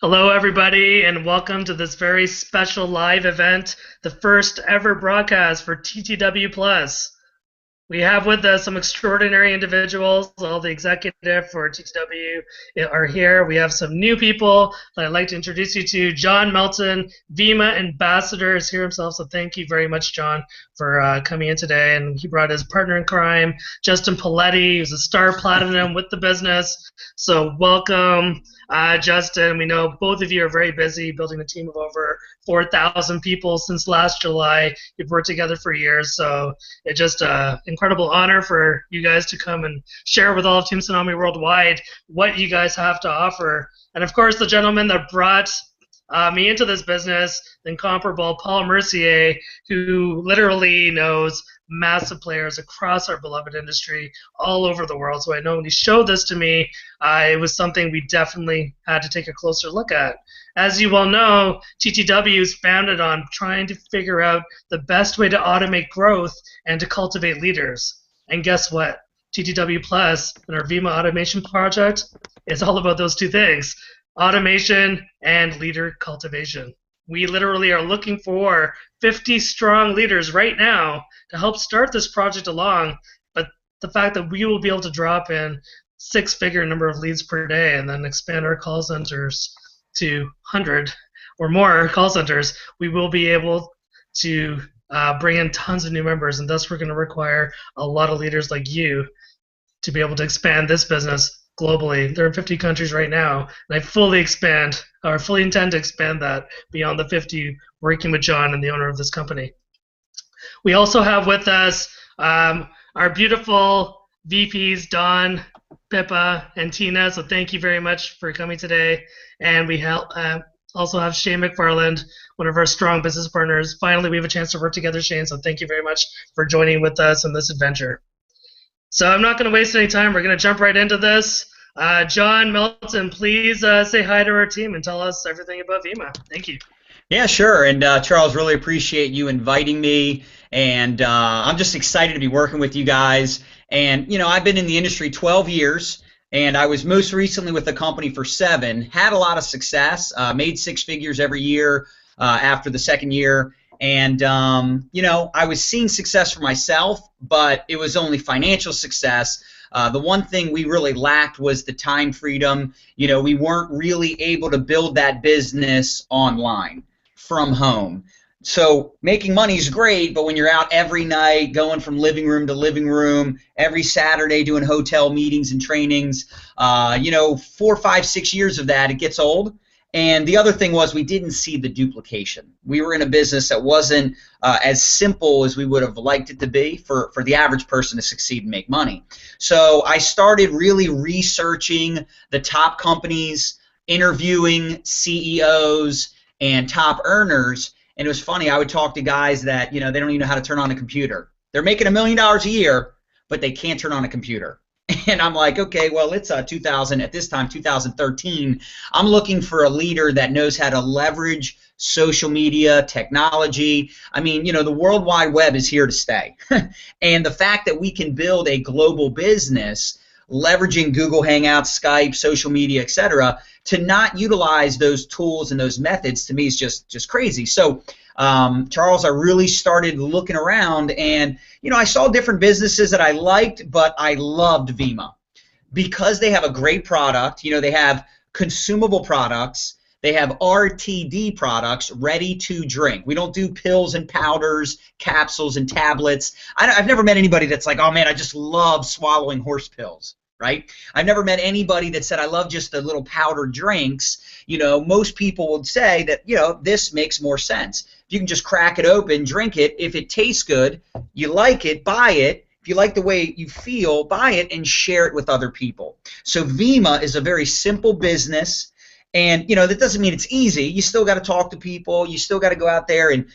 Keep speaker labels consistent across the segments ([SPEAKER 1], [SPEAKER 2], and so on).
[SPEAKER 1] Hello, everybody, and welcome to this very special live event, the first ever broadcast for TTW Plus. We have with us some extraordinary individuals. All the executive for TTW are here. We have some new people that I'd like to introduce you to. John Melton, Vemma Ambassador, is here himself. So thank you very much, John, for coming in today. And he brought his partner in crime, Justin Paletti, who's a star platinum with the business. So welcome. Justin, we know both of you are very busy building a team of over 4,000 people since last July. You've worked together for years, so it's just an incredible honor for you guys to come and share with all of Team Tsunami Worldwide what you guys have to offer. And of course, the gentleman that brought me into this business, the incomparable Paul Mercier, who literally knows massive players across our beloved industry all over the world. So I know when he showed this to me, it was something we definitely had to take a closer look at. As you well know, TTW is founded on trying to figure out the best way to automate growth and to cultivate leaders. And guess what? TTW Plus and our Vemma Automation Project is all about those two things: automation and leader cultivation. We literally are looking for 50 strong leaders right now to help start this project along, but the fact that we will be able to drop in six-figure number of leads per day and then expand our call centers to 100 or more call centers, we will be able to bring in tons of new members, and thus we're going to require a lot of leaders like you to be able to expand this business globally. They're in 50 countries right now, and I fully intend to expand that beyond the 50, working with John and the owner of this company. We also have with us our beautiful VPs, Dawn, Pippa, and Tina, so thank you very much for coming today. And we also have Shane McFarland, one of our strong business partners. Finally, we have a chance to work together, Shane, so thank you very much for joining with us in this adventure. So I'm not going to waste any time. We're going to jump right into this. John Melton, please say hi to our team and tell us everything about Vemma. Thank you.
[SPEAKER 2] Yeah, sure. And Charles, really appreciate you inviting me. And I'm just excited to be working with you guys. And, I've been in the industry 12 years, and I was most recently with the company for 7. Had a lot of success, made 6 figures every year after the second year. And, I was seeing success for myself, but it was only financial success. The one thing we really lacked was the time freedom. We weren't really able to build that business online from home. So making money is great, but when you're out every night, going from living room to living room, every Saturday doing hotel meetings and trainings, 4, 5, 6 years of that, it gets old. And the other thing was we didn't see the duplication. We were in a business that wasn't as simple as we would have liked it to be for the average person to succeed and make money. So I started really researching the top companies, interviewing CEOs and top earners. And it was funny, I would talk to guys that, they don't even know how to turn on a computer. They're making $1 million a year, but they can't turn on a computer. And I'm like, okay, well, it's 2013. I'm looking for a leader that knows how to leverage social media, technology. I mean, the World Wide Web is here to stay. And the fact that we can build a global business leveraging Google Hangouts, Skype, social media, etc., to not utilize those tools and those methods, to me, is just crazy. So, Charles, I really started looking around, and I saw different businesses that I liked, but I loved Vemma because they have a great product. They have consumable products. They have RTD products, ready to drink. We don't do pills and powders, capsules and tablets. I've never met anybody that's like, oh man, I just love swallowing horse pills. Right? I've never met anybody that said, I love just the little powdered drinks. Most people would say that, this makes more sense. If you can just crack it open, drink it. If it tastes good, you like it, buy it. If you like the way you feel, buy it and share it with other people. So Vemma is a very simple business. And, that doesn't mean it's easy. You still got to talk to people. You still got to go out there and,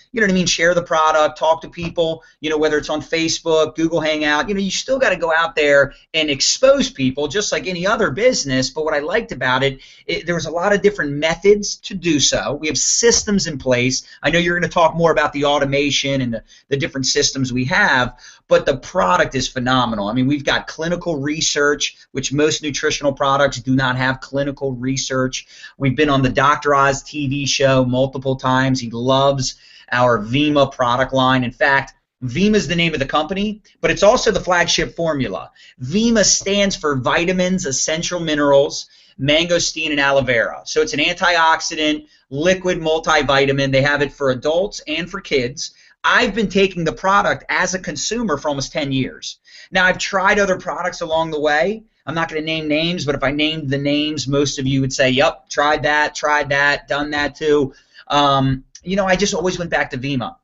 [SPEAKER 2] share the product, talk to people, whether it's on Facebook, Google Hangout. You still got to go out there and expose people just like any other business. But what I liked about it, there was a lot of different methods to do so. We have systems in place. I know you're going to talk more about the automation and the different systems we have. but the product is phenomenal. I mean, we've got clinical research, which most nutritional products do not have clinical research. We've been on the Dr. Oz TV show multiple times. He loves our Vemma product line. In fact, Vemma is the name of the company, but it's also the flagship formula. Vemma stands for vitamins, essential minerals, mangosteen, and aloe vera. So it's an antioxidant, liquid multivitamin. They have it for adults and for kids. I've been taking the product as a consumer for almost 10 years. Now, I've tried other products along the way. I'm not going to name names, but if I named the names, most of you would say, yep, tried that, done that too. You know, I just always went back to Vemma.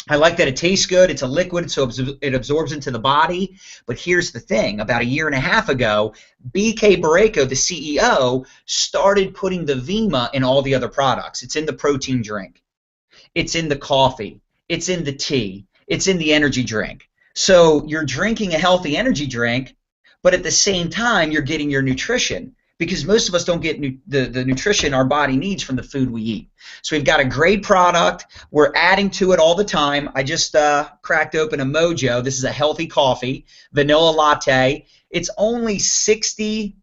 [SPEAKER 2] I like that it tastes good. It's a liquid, so it absorbs into the body. But here's the thing. About a year and a half ago, BK Barreco, the CEO, started putting the Vemma in all the other products. It's in the protein drink. It's in the coffee. It's in the tea. It's in the energy drink. So you're drinking a healthy energy drink, but at the same time, you're getting your nutrition, because most of us don't get the nutrition our body needs from the food we eat. So we've got a great product. We're adding to it all the time. I just cracked open a Mojo. This is a healthy coffee, vanilla latte. It's only 60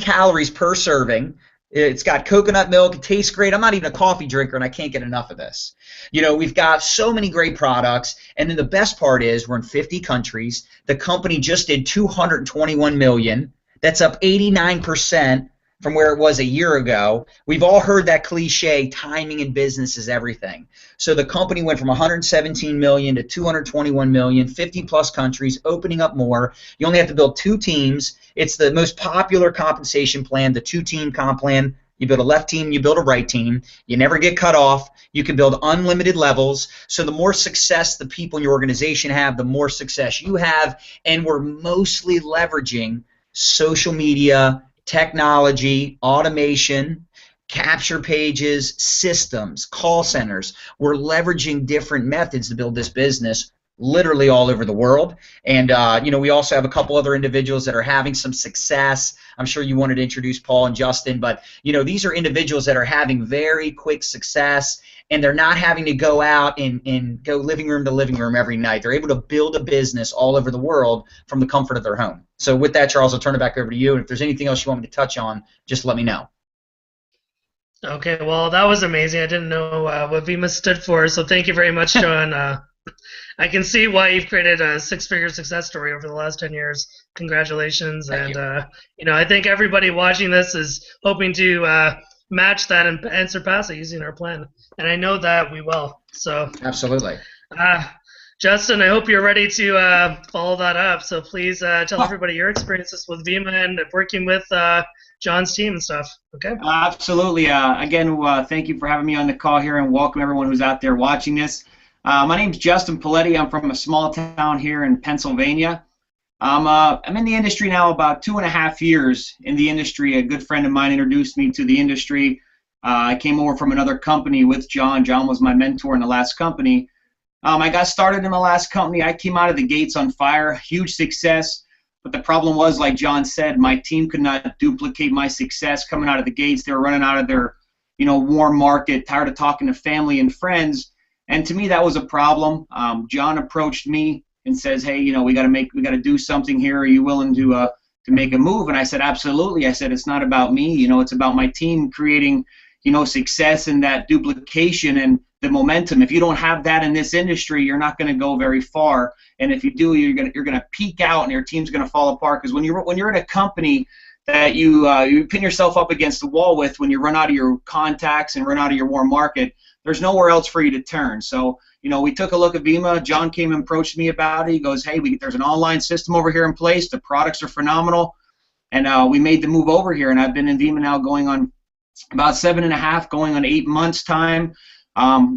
[SPEAKER 2] calories per serving. It's got coconut milk. It tastes great. I'm not even a coffee drinker, and I can't get enough of this. You know, we've got so many great products, and then the best part is we're in 50 countries. The company just did $221 million. That's up 89% from where it was a year ago. We've all heard that cliche, timing in business is everything. So the company went from 117 million to 221 million, 50 plus countries, opening up more. You only have to build 2 teams. It's the most popular compensation plan, the 2-team comp plan. You build a left team, you build a right team. You never get cut off. You can build unlimited levels. So the more success the people in your organization have, the more success you have. And we're mostly leveraging social media, technology, automation, capture pages, systems, call centers. We're leveraging different methods to build this business literally all over the world. And you know, we also have a couple other individuals that are having some success. I'm sure you wanted to introduce Paul and Justin, but you know, these are individuals that are having very quick success, and they're not having to go out and go living room to living room every night. They're able to build a business all over the world from the comfort of their home. So with that, Charles, I'll turn it back over to you. And if there's anything else you want me to touch on, just let me know.
[SPEAKER 1] Okay, well, that was amazing. I didn't know what Vemma stood for, so thank you very much, John. I can see why you've created a 6-figure success story over the last 10 years. Congratulations.
[SPEAKER 2] Thank
[SPEAKER 1] you. You know, I think everybody watching this is hoping to match that and surpass it using our plan. And I know that we will. So
[SPEAKER 2] absolutely.
[SPEAKER 1] Justin, I hope you're ready to follow that up. So please tell everybody your experiences with Vemma and working with John's team and stuff. Okay.
[SPEAKER 3] Absolutely. Again, thank you for having me on the call here, and welcome everyone who's out there watching this. My name's Justin Paletti. I'm from a small town here in Pennsylvania. I'm in the industry now about 2.5 years in the industry. A good friend of mine introduced me to the industry. I came over from another company with John. John was my mentor in the last company. I got started in the last company. I came out of the gates on fire, huge success. But the problem was, like John said, my team could not duplicate my success coming out of the gates. They were running out of their, warm market, tired of talking to family and friends. And to me, that was a problem. John approached me and says, "Hey, we got to do something here. Are you willing to make a move?" And I said, "Absolutely." I said, "It's not about me. It's about my team creating, success and that duplication and the momentum. If you don't have that in this industry, you're not going to go very far. And if you do, you're going to peak out, and your team's going to fall apart. Because when you're in a company that you pin yourself up against the wall with, when you run out of your contacts and run out of your warm market, there's nowhere else for you to turn." So, we took a look at Vemma. John came and approached me about it. He goes, "Hey, there's an online system over here in place. The products are phenomenal." And we made the move over here. And I've been in Vemma now going on about 7.5, going on 8 months' time.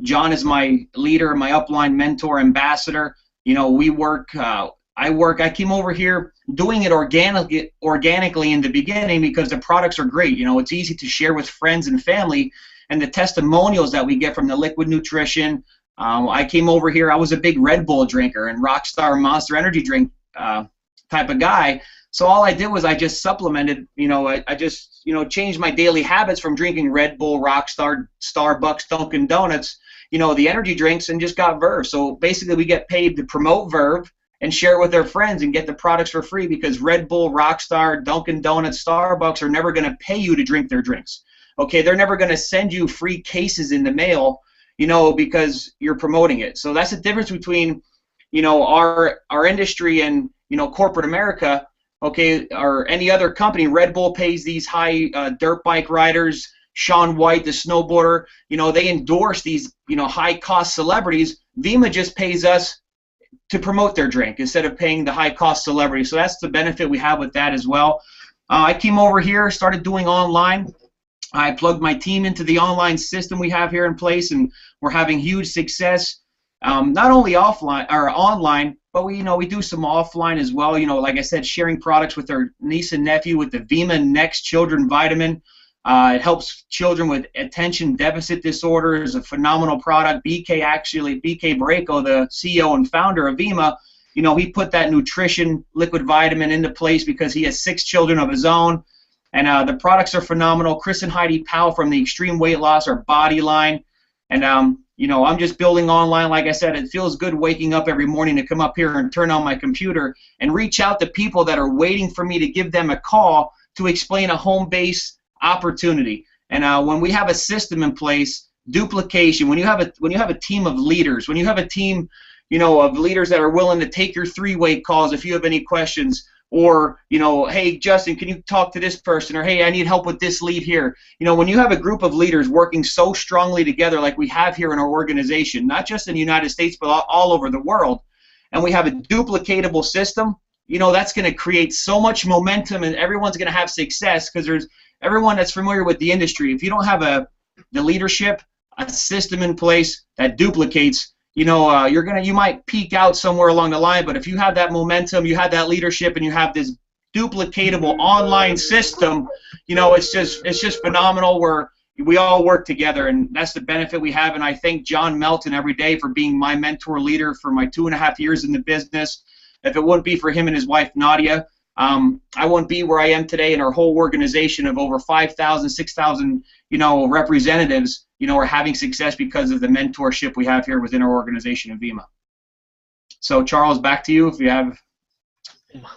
[SPEAKER 3] John is my leader, my upline mentor, ambassador. We work. I came over here doing it organically in the beginning because the products are great. It's easy to share with friends and family, and the testimonials that we get from the liquid nutrition. I came over here. I was a big Red Bull drinker and Rockstar Monster Energy drink type of guy. So all I did was I just supplemented. I just changed my daily habits from drinking Red Bull, Rockstar, Starbucks, Dunkin' Donuts, the energy drinks, and just got Verve. So basically we get paid to promote Verve and share it with their friends and get the products for free, because Red Bull, Rockstar, Dunkin' Donuts, Starbucks are never going to pay you to drink their drinks. Okay, they're never going to send you free cases in the mail, you know, because you're promoting it. So that's the difference between, you know, our industry and, you know, corporate America. Okay, or any other company. Red Bull pays these high dirt bike riders, Shaun White, the snowboarder, you know, they endorse these, you know, high-cost celebrities. Vemma just pays us to promote their drink instead of paying the high-cost celebrity. So that's the benefit we have with that as well. I came over here, started doing online. I plugged my team into the online system we have here in place, and we're having huge success. Not only offline or online, but we do some offline as well. You know, like I said, sharing products with our niece and nephew with the Vemma Next Children Vitamin. It helps children with attention deficit disorder. It's a phenomenal product. BK Barreco, the CEO and founder of Vemma, you know, he put that nutrition liquid vitamin into place because he has 6 children of his own. And the products are phenomenal. Chris and Heidi Powell from the Extreme Weight Loss or Body line. And, you know, I'm just building online. Like I said, it feels good waking up every morning to come up here and turn on my computer and reach out to people that are waiting for me to give them a call to explain a home-based opportunity. And when we have a system in place, duplication, when you have a team of leaders, when you have a team, you know, of leaders that are willing to take your 3-way calls if you have any questions, or, you know, hey, Justin, can you talk to this person? Or, hey, I need help with this lead here. You know, when you have a group of leaders working so strongly together like we have here in our organization, not just in the United States, but all over the world, and we have a duplicatable system, you know, that's going to create so much momentum, and everyone's going to have success because there's everyone that's familiar with the industry. If you don't have the leadership, a system in place that duplicates, you know, you might peak out somewhere along the line, but if you have that momentum, you have that leadership, and you have this duplicatable online system, you know, it's just phenomenal where we all work together, and that's the benefit we have. And I thank John Melton every day for being my mentor leader for my 2.5 years in the business. If it wouldn't be for him and his wife Nadia, I wouldn't be where I am today, and our whole organization of over 5,000, 6,000, you know, representatives, you know, are having success because of the mentorship we have here within our organization of Vemma. So, Charles, back to you if you have.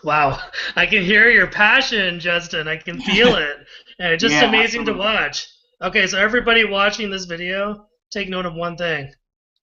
[SPEAKER 1] Wow, I can hear your passion, Justin. I can feel it. And it's just
[SPEAKER 3] Yeah,
[SPEAKER 1] amazing
[SPEAKER 3] absolutely.
[SPEAKER 1] to watch. Okay, so everybody watching this video, take note of one thing.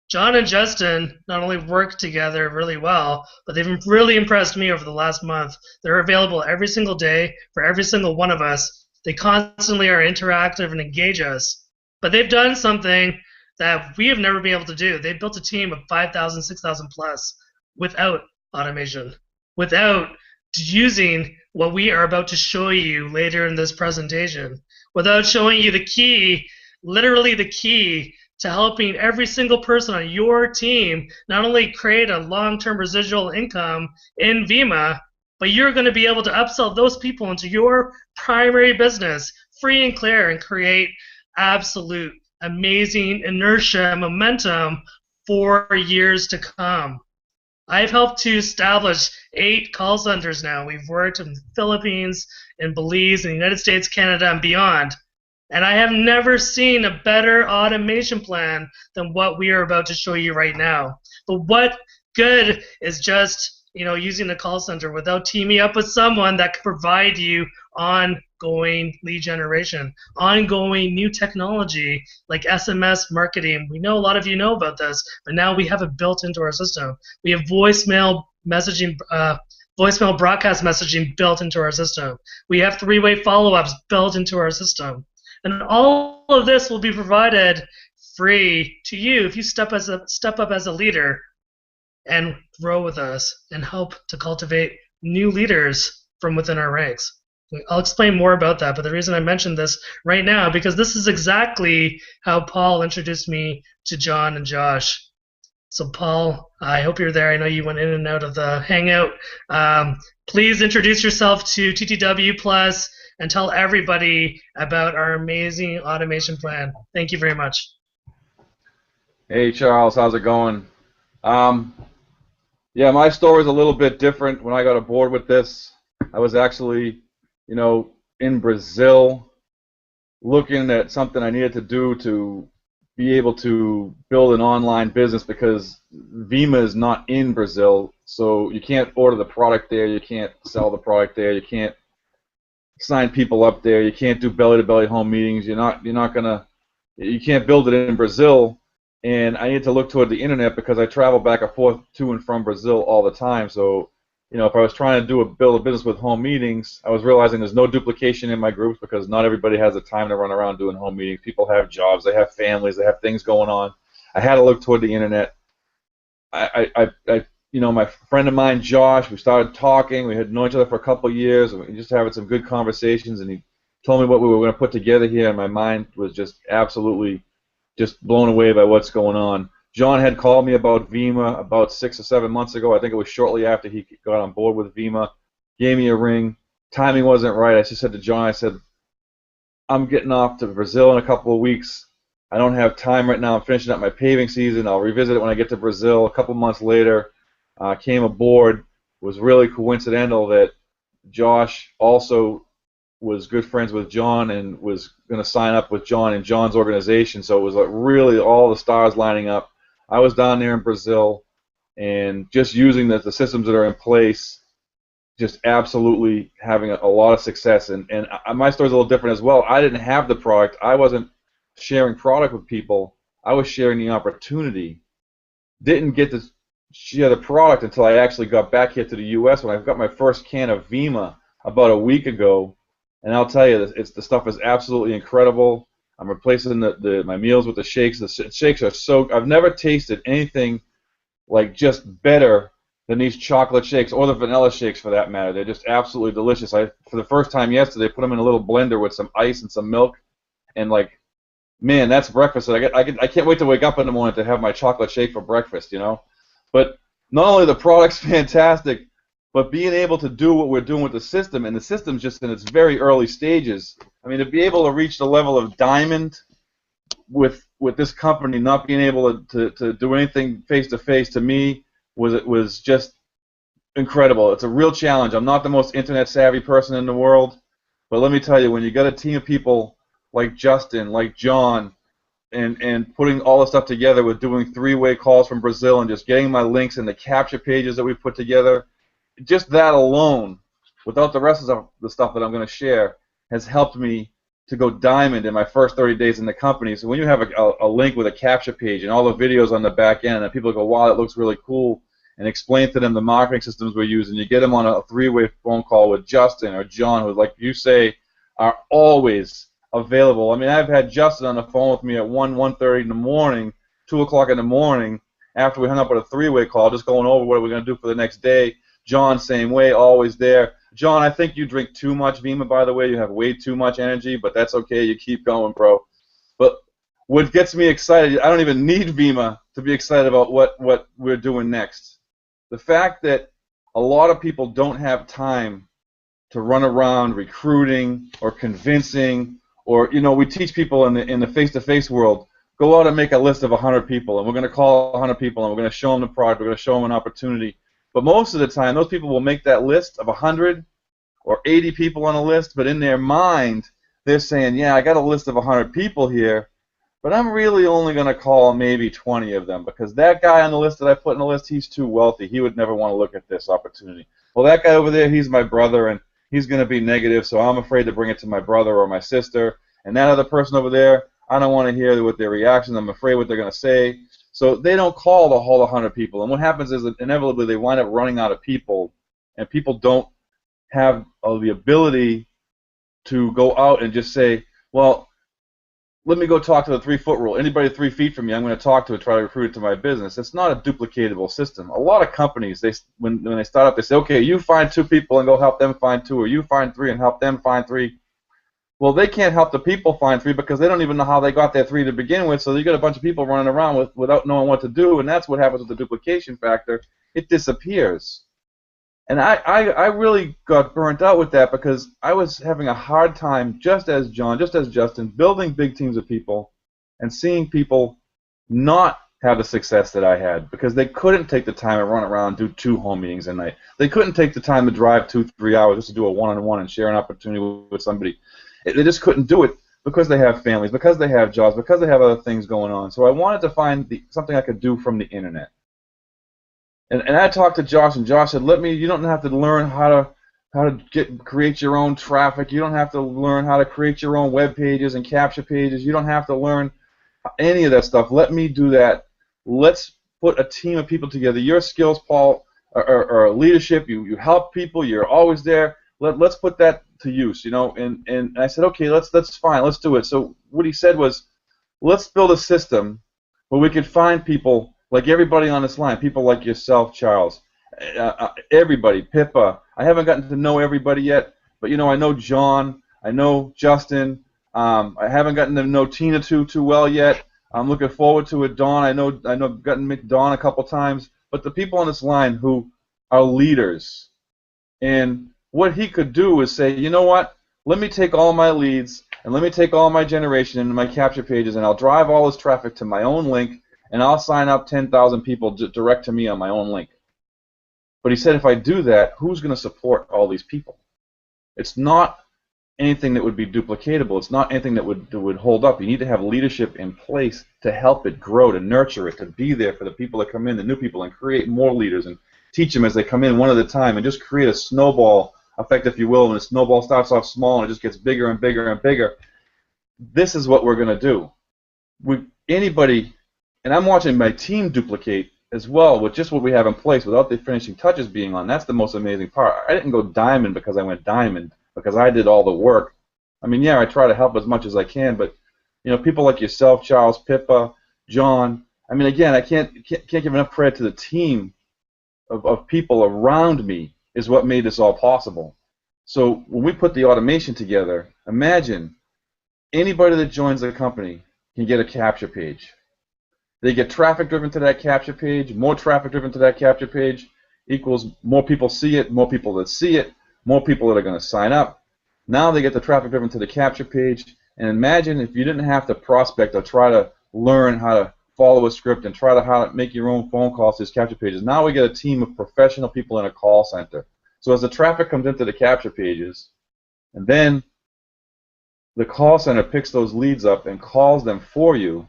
[SPEAKER 1] John and Justin not only work together really well, but they've really impressed me over the last month. They're available every single day for every single one of us. They constantly are interactive and engage us. But they've done something that we have never been able to do. They've built a team of 5,000, 6,000 plus without automation, without using what we are about to show you later in this presentation, without showing you the key, literally the key, to helping every single person on your team not only create a long-term residual income in Vemma, but you're going to be able to upsell those people into your primary business free and clear and create absolute amazing inertia momentum for years to come. I've helped to establish 8 call centers now. We've worked in the Philippines, in Belize, in the United States, Canada, and beyond. And I have never seen a better automation plan than what we are about to show you right now. But what good is just, you know, using a call center without teaming up with someone that can provide you ongoing lead generation, ongoing new technology like SMS marketing. We know a lot of you know about this, but now we have it built into our system. We have voicemail messaging, voicemail broadcast messaging built into our system. We have 3-way follow-ups built into our system. And all of this will be provided free to you if you step up as a leader and grow with us and help to cultivate new leaders from within our ranks. I'll explain more about that, but the reason I mentioned this right now because this is exactly how Paul introduced me to John and Josh. So Paul, I hope you're there. I know you went in and out of the Hangout. Please introduce yourself to TTW Plus and tell everybody about our amazing automation plan. Thank you very much.
[SPEAKER 4] Hey Charles, how's it going? Yeah, my story is a little bit different. When I got aboard with this, I was actually, you know, in Brazil looking at something I needed to do to be able to build an online business because Vemma is not in Brazil, so you can't order the product there, you can't sell the product there, you can't sign people up there, you can't do belly-to-belly home meetings, you can't build it in Brazil, and I need to look toward the internet because I travel back and forth to and from Brazil all the time. So, if I was trying to build a business with home meetings, I was realizing there's no duplication in my groups because not everybody has the time to run around doing home meetings. People have jobs, they have families, they have things going on. I had to look toward the internet. My friend of mine, Josh, we started talking. We had known each other for a couple of years, and we just having some good conversations. And he told me what we were going to put together here, and my mind was just absolutely just blown away by what's going on. John had called me about Vemma about 6 or 7 months ago. I think it was shortly after he got on board with Vemma. Gave me a ring. Timing wasn't right. I just said to John, I said, I'm getting off to Brazil in a couple of weeks. I don't have time right now. I'm finishing up my paving season. I'll revisit it when I get to Brazil. A couple months later, came aboard. It was really coincidental that Josh also was good friends with John and was going to sign up with John in John's organization. So it was like really all the stars lining up. I was down there in Brazil and just using the systems that are in place, just absolutely having a lot of success. And my story's a little different as well. I didn't have the product. I wasn't sharing product with people. I was sharing the opportunity. Didn't get to share the product until I actually got back here to the U.S. when I got my first can of Vemma about a week ago. And I'll tell you, the stuff is absolutely incredible. I'm replacing my meals with the shakes. The shakes are so... I've never tasted anything like just better than these chocolate shakes, or the vanilla shakes for that matter. They're just absolutely delicious. For the first time yesterday, put them in a little blender with some ice and some milk, and man, that's breakfast. I can't wait to wake up in the morning to have my chocolate shake for breakfast, But not only the product's fantastic, but being able to do what we're doing with the system, and the system's just in its very early stages. I mean, to be able to reach the level of diamond with this company, not being able to do anything face-to-face, to me, was just incredible. It's a real challenge. I'm not the most internet-savvy person in the world, but let me tell you, when you got a team of people like Justin, like John, and putting all the stuff together with doing three-way calls from Brazil and just getting my links and the capture pages that we put together, just that alone, without the rest of the stuff that I'm going to share, has helped me to go diamond in my first 30 days in the company. So when you have a link with a capture page and all the videos on the back end, and people go, wow, that looks really cool, and explain to them the marketing systems we're using, you get them on a three-way phone call with Justin or John, who, like you say, are always available. I mean, I've had Justin on the phone with me at 1:30 in the morning, 2 o'clock in the morning, after we hung up with a three-way call, just going over what we're going to do for the next day. John, same way, always there. John, I think you drink too much Vemma, by the way. You have way too much energy, but that's okay. You keep going, bro. But what gets me excited, I don't even need Vemma to be excited about what we're doing next. The fact that a lot of people don't have time to run around recruiting or convincing, or, we teach people in the face-to-face world, go out and make a list of 100 people, and we're going to call 100 people, and we're going to show them the product, we're going to show them an opportunity. But most of the time, those people will make that list of 100 or 80 people on a list, but in their mind, they're saying, yeah, I got a list of 100 people here, but I'm really only going to call maybe 20 of them, because that guy on the list that I put in the list, he's too wealthy. He would never want to look at this opportunity. Well, that guy over there, he's my brother, and he's going to be negative, so I'm afraid to bring it to my brother or my sister. And that other person over there, I don't want to hear what their reactions. I'm afraid what they're going to say. So they don't call the whole 100 people. And what happens is that inevitably they wind up running out of people, and people don't have the ability to go out and just say, well, let me go talk to the 3-foot rule. Anybody 3 feet from me, I'm going to talk to and try to recruit it to my business. It's not a duplicatable system. A lot of companies, when they start up, they say, okay, you find 2 people and go help them find 2, or you find 3 and help them find 3. Well, they can't help the people find 3 because they don't even know how they got their 3 to begin with, so you got a bunch of people running around without knowing what to do, and that's what happens with the duplication factor. It disappears. And I really got burnt out with that because I was having a hard time, just as John, just as Justin, building big teams of people and seeing people not have the success that I had because they couldn't take the time to run around and do 2 home meetings a night. They couldn't take the time to drive 2-3 hours just to do a one-on-one and share an opportunity with somebody. They just couldn't do it because they have families, because they have jobs, because they have other things going on. So I wanted to find something I could do from the internet. And I talked to Josh, and Josh said, you don't have to learn how to create your own traffic. You don't have to learn how to create your own web pages and capture pages. You don't have to learn any of that stuff. Let me do that. Let's put a team of people together. Your skills, Paul, are leadership. You help people. You're always there. Let's put that to use, you know. And I said, okay, that's fine. Let's do it. So what he said was, let's build a system where we can find people like everybody on this line, people like yourself, Charles, everybody, Pippa. I haven't gotten to know everybody yet, but you know, I know John, I know Justin. I haven't gotten to know Tina too well yet. I'm looking forward to it. Dawn, I know gotten to meet Dawn a couple times, but the people on this line who are leaders, and what he could do is say, you know what? Let me take all my leads and let me take all my generation and my capture pages, and I'll drive all this traffic to my own link, and I'll sign up 10,000 people direct to me on my own link. But he said, if I do that, who's going to support all these people? It's not anything that would be duplicatable. It's not anything that would hold up. You need to have leadership in place to help it grow, to nurture it, to be there for the people that come in, the new people, and create more leaders and teach them as they come in one at a time, and just create a snowball effect, if you will, and the snowball starts off small and it just gets bigger and bigger and bigger. This is what we're going to do. Anybody, and I'm watching my team duplicate as well with just what we have in place without the finishing touches being on. That's the most amazing part. I didn't go diamond because I went diamond, because I did all the work. I mean, yeah, I try to help as much as I can, but you know, people like yourself, Charles, Pippa, John. I mean, again, I can't give enough credit to the team of people around me is what made this all possible. So when we put the automation together, imagine anybody that joins the company can get a capture page. They get traffic driven to that capture page. More traffic driven to that capture page equals more people see it, more people that see it, more people that are going to sign up. Now they get the traffic driven to the capture page. And imagine if you didn't have to prospect or try to learn how to follow a script and try to how to make your own phone calls to these capture pages. Now we get a team of professional people in a call center. So as the traffic comes into the capture pages, and then the call center picks those leads up and calls them for you,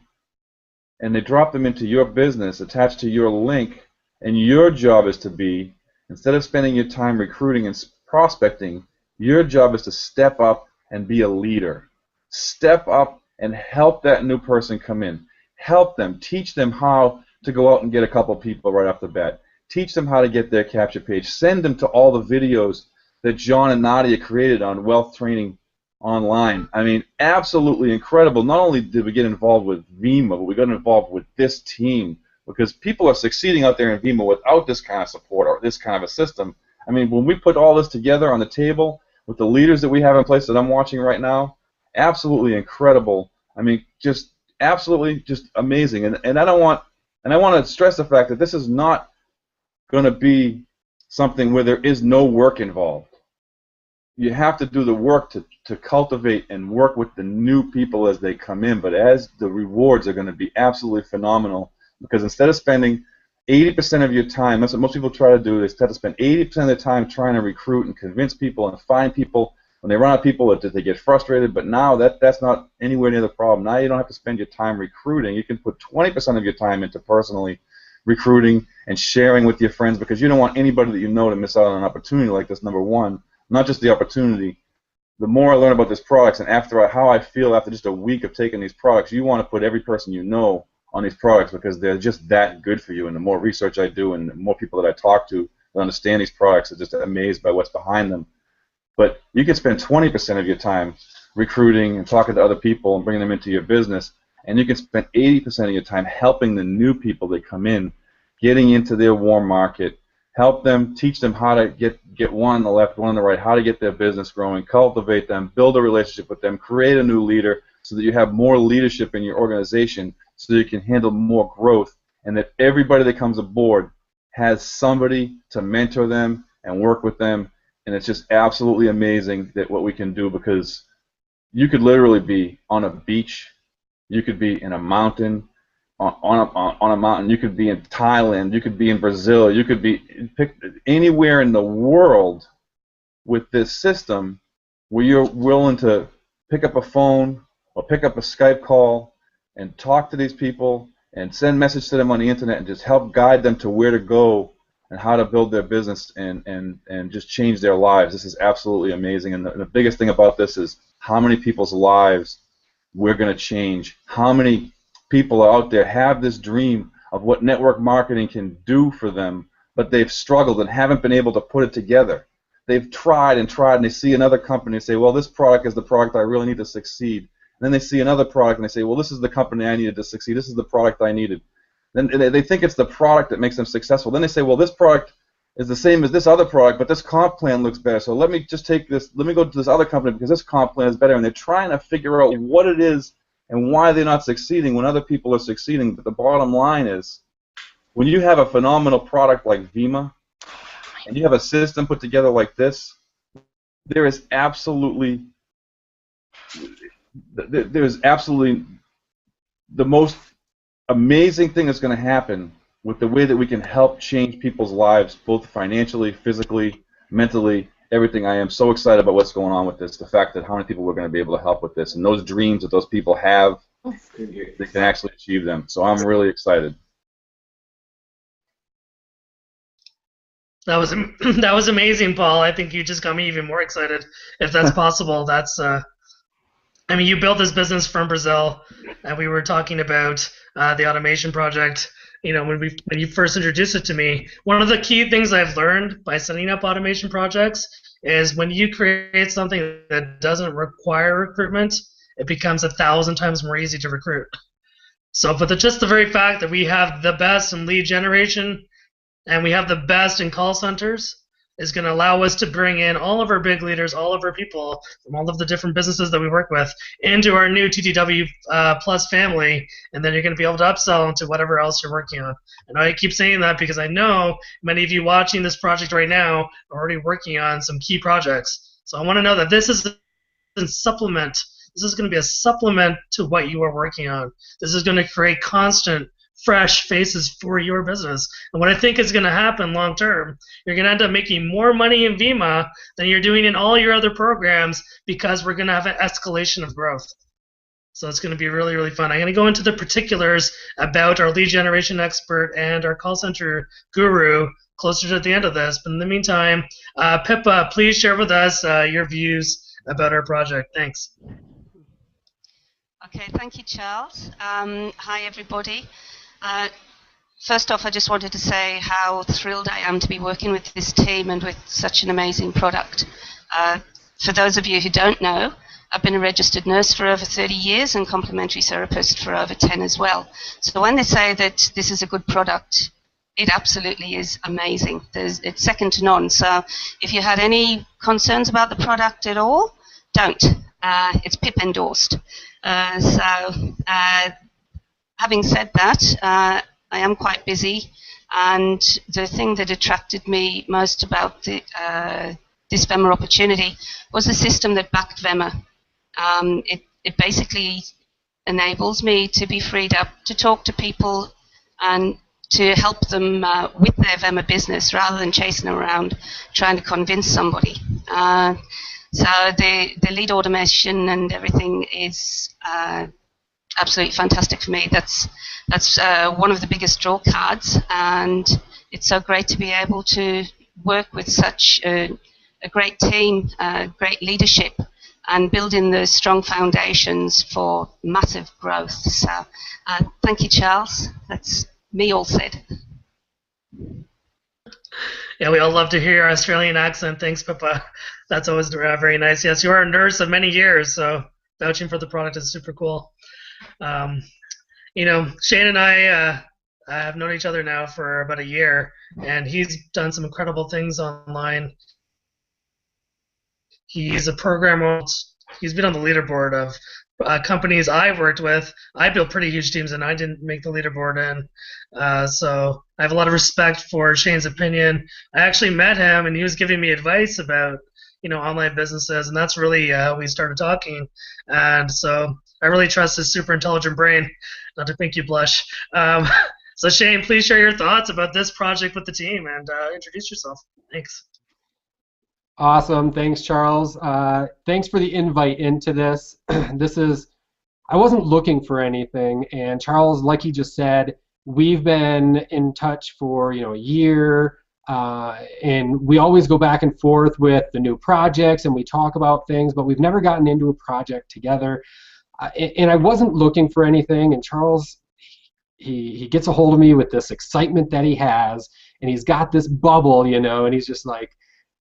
[SPEAKER 4] and they drop them into your business attached to your link, and your job is to be, instead of spending your time recruiting and prospecting, your job is to step up and be a leader. Step up and help that new person come in. Help them. Teach them how to go out and get a couple people right off the bat. Teach them how to get their capture page. Send them to all the videos that John and Nadia created on Wealth Training Online. I mean, absolutely incredible. Not only did we get involved with Vemma, but we got involved with this team, because people are succeeding out there in Vemma without this kind of support or this kind of a system. I mean, when we put all this together on the table with the leaders that we have in place that I'm watching right now, absolutely incredible. I mean, just absolutely just amazing. And I want to stress the fact that this is not going to be something where there is no work involved. You have to do the work to cultivate and work with the new people as they come in, but as the rewards are going to be absolutely phenomenal, because instead of spending 80% of your time, that's what most people try to do, they try to spend 80% of their time trying to recruit and convince people and find people. When they run out of people, they get frustrated, but now that's not anywhere near the problem. Now you don't have to spend your time recruiting. You can put 20% of your time into personally recruiting and sharing with your friends, because you don't want anybody that you know to miss out on an opportunity like this, number one. Not just the opportunity. The more I learn about these products, and how I feel after just a week of taking these products, you want to put every person you know on these products, because they're just that good for you. And the more research I do and the more people that I talk to that understand these products, are just amazed by what's behind them. But you can spend 20% of your time recruiting and talking to other people and bringing them into your business, and you can spend 80% of your time helping the new people that come in, getting into their warm market, help them, teach them how to get one on the left, one on the right, how to get their business growing, cultivate them, build a relationship with them, create a new leader so that you have more leadership in your organization, so you can handle more growth, and that everybody that comes aboard has somebody to mentor them and work with them. And it's just absolutely amazing that what we can do, because you could literally be on a beach, you could be in a mountain, on a mountain, you could be in Thailand, you could be in Brazil, you could be anywhere in the world with this system where you're willing to pick up a phone or pick up a Skype call and talk to these people and send message to them on the internet and just help guide them to where to go and how to build their business and just change their lives. This is absolutely amazing. And the biggest thing about this is how many people's lives we're going to change. How many people out there have this dream of what network marketing can do for them, but they've struggled and haven't been able to put it together. They've tried and tried, and they see another company and say, well, this product is the product I really need to succeed. And then they see another product and they say, well, this is the company I needed to succeed. This is the product I needed. Then they think it's the product that makes them successful. Then they say, well, this product is the same as this other product, but this comp plan looks better. So let me just take this, let me go to this other company because this comp plan is better. And they're trying to figure out what it is and why they're not succeeding when other people are succeeding. But the bottom line is, when you have a phenomenal product like Vemma, and you have a system put together like this, there is absolutely the most amazing thing that's going to happen with the way that we can help change people's lives, both financially, physically, mentally, everything. I am so excited about what's going on with this, the fact that how many people we're going to be able to help with this, and those dreams that those people have, they can actually achieve them. So I'm really excited.
[SPEAKER 1] That was amazing, Paul. I think you just got me even more excited, if that's possible. That's I mean, you built this business from Brazil, and we were talking about the automation project. You know, when you first introduced it to me, one of the key things I've learned by setting up automation projects is when you create something that doesn't require recruitment, it becomes 1,000 times more easy to recruit. So, but just the very fact that we have the best in lead generation and we have the best in call centers is going to allow us to bring in all of our big leaders, all of our people from all of the different businesses that we work with into our new TTW Plus family, and then you're going to be able to upsell into whatever else you're working on. And I keep saying that because I know many of you watching this project right now are already working on some key projects. So I want to know that this is a supplement. This is going to be a supplement to what you are working on. This is going to create constant fresh faces for your business. And what I think is going to happen long term, you're going to end up making more money in Vemma than you're doing in all your other programs because we're going to have an escalation of growth. So it's going to be really, really fun. I'm going to go into the particulars about our lead generation expert and our call center guru closer to the end of this. But in the meantime, Pippa, please share with us your views about our project. Thanks.
[SPEAKER 5] Okay, thank you, Charles. Hi, everybody. First off, I just wanted to say how thrilled I am to be working with this team and with such an amazing product. For those of you who don't know, I've been a registered nurse for over 30 years and complementary therapist for over 10 as well. So when they say that this is a good product, it absolutely is amazing. It's second to none. So if you had any concerns about the product at all, don't. It's PIP endorsed. Having said that, I am quite busy, and the thing that attracted me most about this Vemma opportunity was the system that backed Vemma. It basically enables me to be freed up to talk to people and to help them with their Vemma business rather than chasing around trying to convince somebody. So the lead automation and everything is absolutely fantastic for me. That's one of the biggest draw cards, and it's so great to be able to work with such a great team, great leadership, and building the strong foundations for massive growth. So thank you, Charles. That's me all said.
[SPEAKER 1] Yeah, we all love to hear your Australian accent. Thanks, Pippa. That's always very nice. Yes, you are a nurse of many years, so vouching for the product is super cool. You know, Shane and I have known each other now for about a year, and he's done some incredible things online. He's a programmer. He's been on the leaderboard of companies I've worked with. I built pretty huge teams, and I didn't make the leaderboard in. So I have a lot of respect for Shane's opinion. I actually met him, and he was giving me advice about, you know, online businesses, and that's really how we started talking. And so I really trust his super intelligent brain, not to make you blush. So Shane, please share your thoughts about this project with the team and introduce yourself. Thanks.
[SPEAKER 6] Awesome. Thanks, Charles. Thanks for the invite into this. This is I wasn't looking for anything, and Charles, like he just said, we've been in touch for a year, and we always go back and forth with the new projects, and we talk about things, but we've never gotten into a project together. And I wasn't looking for anything, and Charles, he gets a hold of me with this excitement that he has, and he's got this bubble, and he's just like,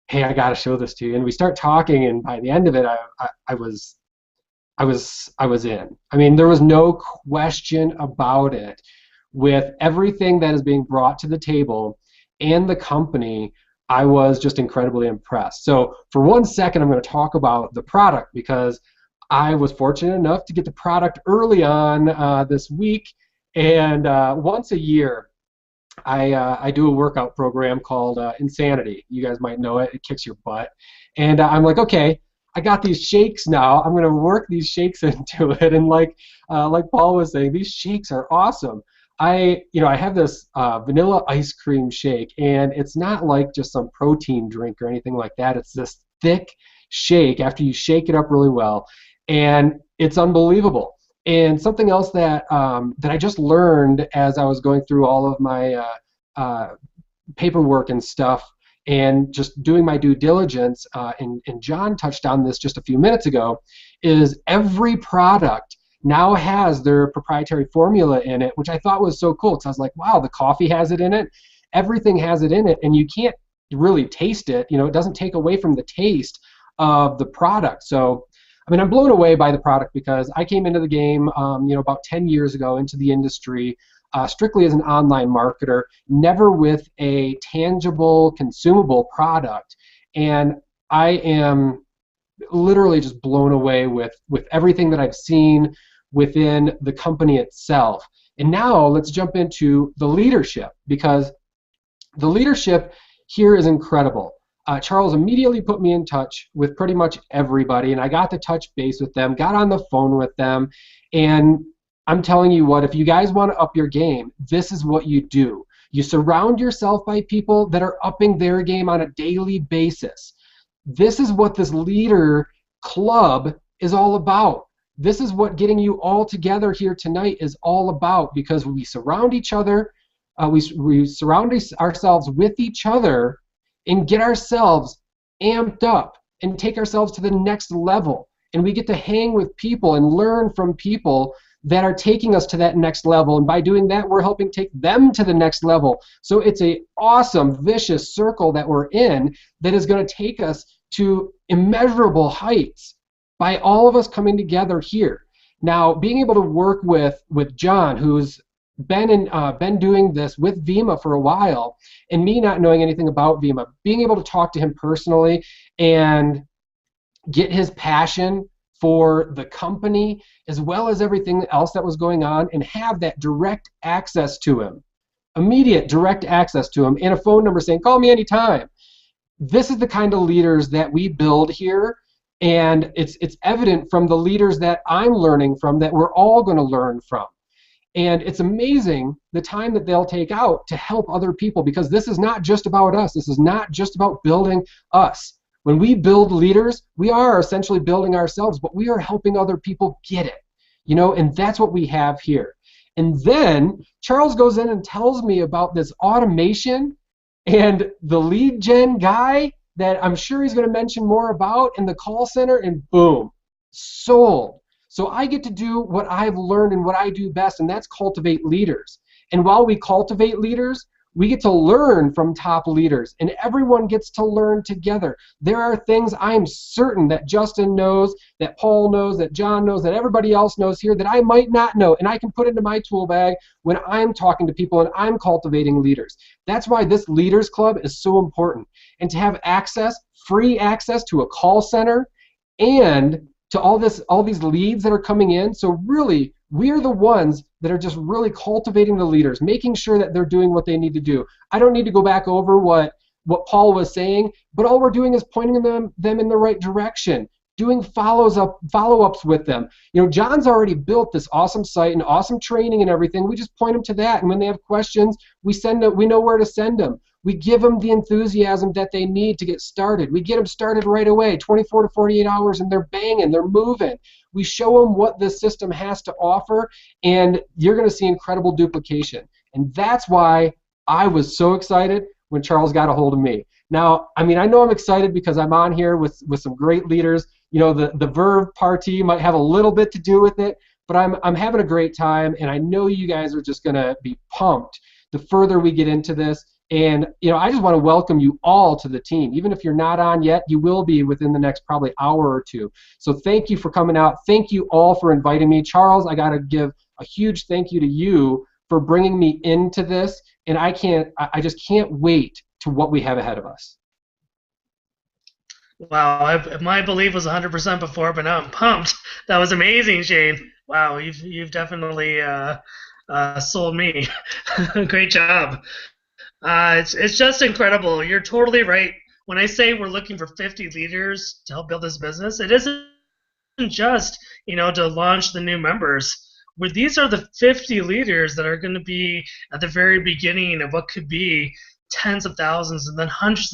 [SPEAKER 6] hey, I got to show this to you. And we start talking, and by the end of it, I was in. I mean, there was no question about it. With everything that is being brought to the table and the company, I was just incredibly impressed. So for 1 second, I'm going to talk about the product, because I was fortunate enough to get the product early on this week. And once a year, I do a workout program called Insanity. You guys might know it. It kicks your butt. And I'm like, okay, I got these shakes now. I'm going to work these shakes into it. And like Paul was saying, these shakes are awesome. I have this vanilla ice cream shake, and it's not like just some protein drink or anything like that. It's this thick shake after you shake it up really well, and it's unbelievable. And something else that I just learned as I was going through all of my paperwork and stuff, and just doing my due diligence, and John touched on this just a few minutes ago, is every product now has their proprietary formula in it, which I thought was so cool. Because I was like, wow, the coffee has it in it, everything has it in it, and you can't really taste it. It doesn't take away from the taste of the product. So, I mean, I'm blown away by the product, because I came into the game, about 10 years ago into the industry, strictly as an online marketer, never with a tangible, consumable product, and I am literally just blown away with everything that I've seen within the company itself. And now let's jump into the leadership, because the leadership here is incredible. Charles immediately put me in touch with pretty much everybody, and I got to touch base with them, got on the phone with them, and I'm telling you what, if you guys want to up your game, this is what you do. You surround yourself by people that are upping their game on a daily basis. This is what this leader club is all about. This is what getting you all together here tonight is all about, because we surround each other, we surround ourselves with each other, and get ourselves amped up and take ourselves to the next level. And we get to hang with people and learn from people that are taking us to that next level. And by doing that, we're helping take them to the next level. So it's an awesome, vicious circle that we're in that is going to take us to immeasurable heights by all of us coming together here. Now, being able to work with John, who's been doing this with Vemma for a while, and me not knowing anything about Vemma, being able to talk to him personally and get his passion for the company as well as everything else that was going on, and have that direct access to him, immediate direct access to him, and a phone number saying, call me anytime. This is the kind of leaders that we build here, and it's evident from the leaders that I'm learning from, that we're all going to learn from. And it's amazing the time that they'll take out to help other people, because this is not just about us. This is not just about building us. When we build leaders, we are essentially building ourselves, but we are helping other people get it, and that's what we have here. And then Charles goes in and tells me about this automation and the lead gen guy that I'm sure he's going to mention more about in the call center, and boom, sold. So I get to do what I've learned and what I do best, and that's cultivate leaders. And while we cultivate leaders, we get to learn from top leaders, and everyone gets to learn together. There are things I'm certain that Justin knows, that Paul knows, that John knows, that everybody else knows here that I might not know, and I can put into my tool bag when I'm talking to people and I'm cultivating leaders. That's why this Leaders Club is so important. And to have access, free access to a call center, and to all these leads that are coming in. So really, we're the ones that are just really cultivating the leaders, making sure that they're doing what they need to do. I don't need to go back over what Paul was saying, but all we're doing is pointing them in the right direction, doing follow-ups with them. John's already built this awesome site and awesome training and everything. We just point them to that, and when they have questions, we know where to send them. We give them the enthusiasm that they need to get started. We get them started right away, 24 to 48 hours, and they're banging, they're moving. We show them what this system has to offer, and you're going to see incredible duplication. And that's why I was so excited when Charles got a hold of me. Now, I mean, I know I'm excited because I'm on here with some great leaders. You know, the Verve party might have a little bit to do with it, but I'm having a great time, and I know you guys are just going to be pumped the further we get into this. And, you know, I just want to welcome you all to the team. Even if you're not on yet, you will be within the next probably hour or two. So thank you for coming out. Thank you all for inviting me. Charles, I got to give a huge thank you to you for bringing me into this. And I just can't wait to what we have ahead of us.
[SPEAKER 1] Wow, my belief was 100% before, but now I'm pumped. That was amazing, Shane. Wow, you've definitely sold me. Great job. It's just incredible. You're totally right. When I say we're looking for 50 leaders to help build this business, it isn't just, you know, to launch the new members. These are the 50 leaders that are going to be at the very beginning of what could be tens of thousands and then hundreds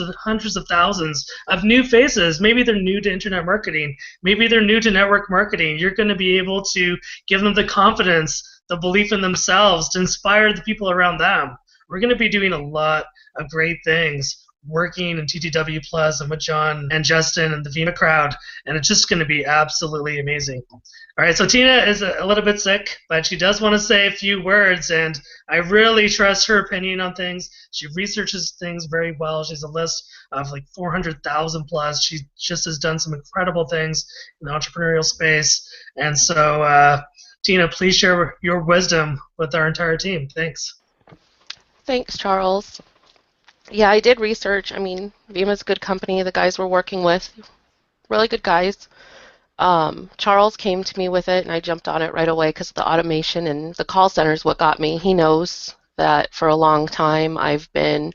[SPEAKER 1] of thousands of new faces. Maybe they're new to internet marketing. Maybe they're new to network marketing. You're going to be able to give them the confidence, the belief in themselves to inspire the people around them. We're going to be doing a lot of great things working in TTW Plus and with John and Justin and the Vemma crowd, and it's just going to be absolutely amazing. All right, so Tina is a little bit sick, but she does want to say a few words, and I really trust her opinion on things. She researches things very well. She has a list of like 400,000 plus. She just has done some incredible things in the entrepreneurial space, and so Tina, please share your wisdom with our entire team. Thanks.
[SPEAKER 7] Thanks, Charles. Yeah, I did research. I mean, Vemma's a good company. The guys we're working with, really good guys. Charles came to me with it, and I jumped on it right away because the automation and the call center is what got me. He knows that for a long time I've been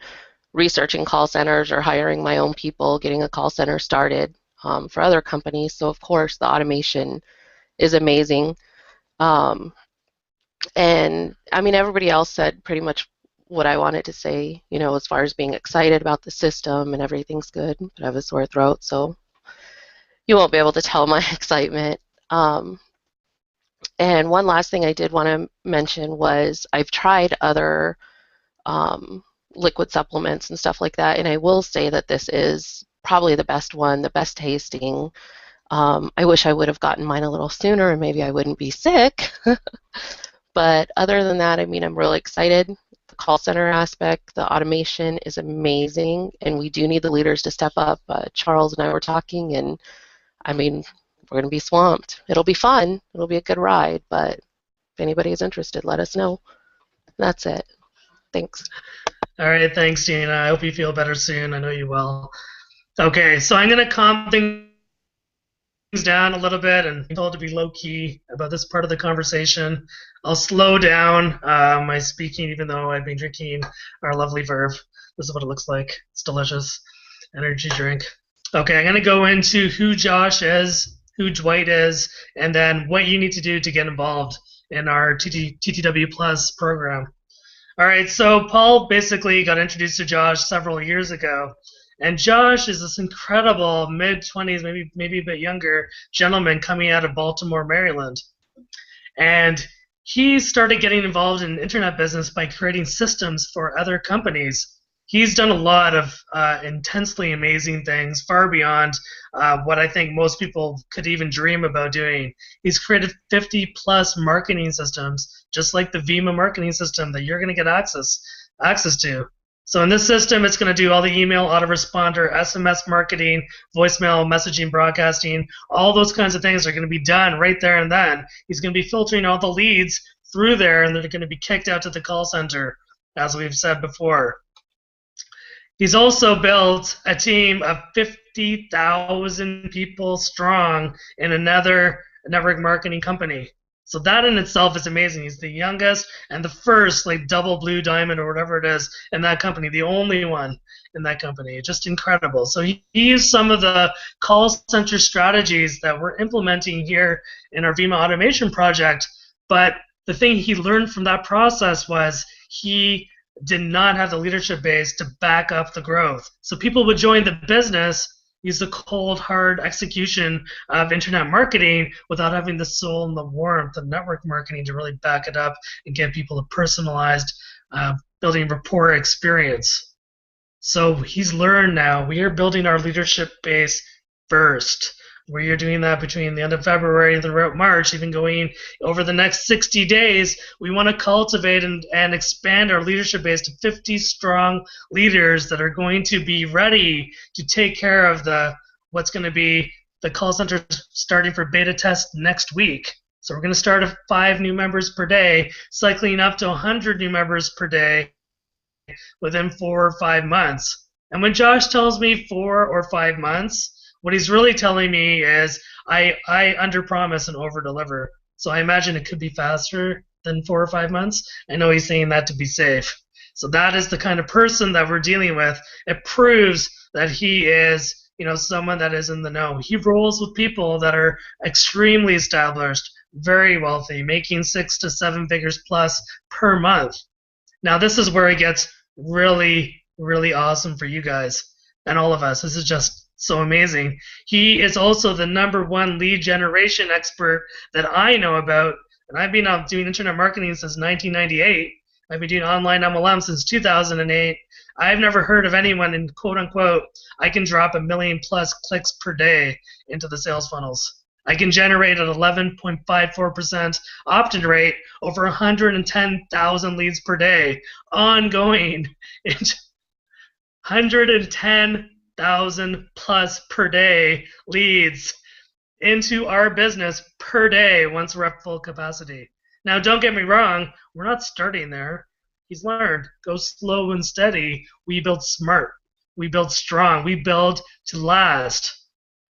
[SPEAKER 7] researching call centers or hiring my own people, getting a call center started for other companies. So, of course, the automation is amazing. And, I mean, everybody else said pretty much what I wanted to say, you know, as far as being excited about the system and everything's good, but I have a sore throat, so you won't be able to tell my excitement. And one last thing I did want to mention was I've tried other liquid supplements and stuff like that, and I will say that this is probably the best one, the best tasting. I wish I would have gotten mine a little sooner and maybe I wouldn't be sick. But other than that, I mean, I'm really excited. The call center aspect, the automation is amazing, and we do need the leaders to step up. Charles and I were talking, and I mean, we're going to be swamped. It'll be fun. It'll be a good ride, but if anybody is interested, let us know. That's it. Thanks.
[SPEAKER 1] All right, thanks, Tina. I hope you feel better soon. I know you will. Okay, so I'm going to calm things down a little bit and be told to be low-key about this part of the conversation. I'll slow down my speaking, even though I've been drinking our lovely Verve. This is what it looks like. It's delicious. Energy drink. Okay, I'm going to go into who Josh is, who Dwight is, and then what you need to do to get involved in our TTW Plus program. All right, so Paul basically got introduced to Josh several years ago. And Josh is this incredible mid-20s, maybe a bit younger gentleman coming out of Baltimore, Maryland. And he started getting involved in internet business by creating systems for other companies. He's done a lot of intensely amazing things, far beyond what I think most people could even dream about doing. He's created 50-plus marketing systems, just like the Vemma marketing system that you're going to get access to. So in this system, it's going to do all the email, autoresponder, SMS marketing, voicemail, messaging, broadcasting. All those kinds of things are going to be done right there and then. He's going to be filtering all the leads through there, and they're going to be kicked out to the call center, as we've said before. He's also built a team of 50,000 people strong in another network marketing company. So that in itself is amazing. He's the youngest and the first, like, double blue diamond or whatever it is in that company, the only one in that company. Just incredible. So he used some of the call center strategies that we're implementing here in our Vemma automation project. But the thing he learned from that process was he did not have the leadership base to back up the growth. So people would join the business, use the cold, hard execution of internet marketing without having the soul and the warmth of network marketing to really back it up and get people a personalized building rapport experience. So he's learned now. We are building our leadership base first. We are doing that between the end of February and throughout March, even going over the next 60 days. We want to cultivate and expand our leadership base to 50 strong leaders that are going to be ready to take care of what's going to be the call center starting for beta test next week. So we're going to start at 5 new members per day, cycling up to 100 new members per day within 4 or 5 months. And when Josh tells me 4 or 5 months, what he's really telling me is I underpromise and overdeliver. So I imagine it could be faster than 4 or 5 months. I know he's saying that to be safe. So that is the kind of person that we're dealing with. It proves that he is, someone that is in the know. He rolls with people that are extremely established, very wealthy, making 6 to 7 figures plus per month. Now this is where it gets really, really awesome for you guys and all of us. This is just so amazing. He is also the #1 lead generation expert that I know about, and I've been out doing internet marketing since 1998. I've been doing online MLM since 2008. I've never heard of anyone in quote unquote, I can drop 1 million plus clicks per day into the sales funnels. I can generate an 11.54% opt-in rate over 110,000 leads per day, ongoing. 110,000 plus per day leads into our business per day once we're at full capacity. Now, don't get me wrong, we're not starting there. He's learned. Go slow and steady. We build smart. We build strong. We build to last.